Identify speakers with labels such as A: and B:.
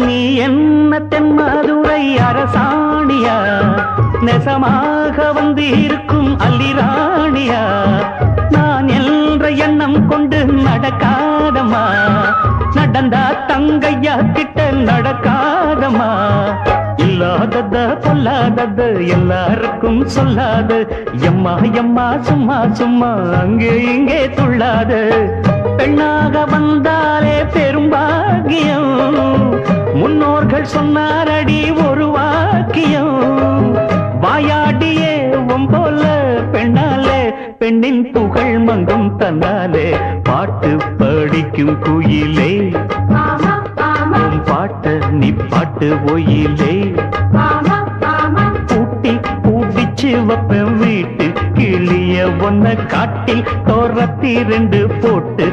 A: நீ என்ன தென்மதுரை அரசாணியா, நெசமாக வந்து இருக்கும் அல்லிராணியா, நான் என்ற எண்ணம் கொண்டு நடக்காதம்மா, நடந்தா தங்கையா கிட்ட நடக்காதம்மா. இல்லாதத பொல்லாதது எல்லாருக்கும் சொல்லாது, எம்மா எம்மா சும்மா சும்மா அங்கே இங்கே துள்ளாது. பெண்ணாக வந்தாலே பெரும்பாகியம், முன்னோர்கள் சொன்னாரடி ஒரு வாக்கியம். வாயாடியே போல பெண்ணாலே பெண்ணின் புகழ் மங்கும் தன்னாலே. பாட்டு படிக்கும் குயிலே பாட்ட நீ பாட்டு ஒயிலே, பூட்டி பூட்டிச்சு வப்ப வீட்டு கிளிய ஒன்ன காட்டில் தோரத்தி 2 போட்டு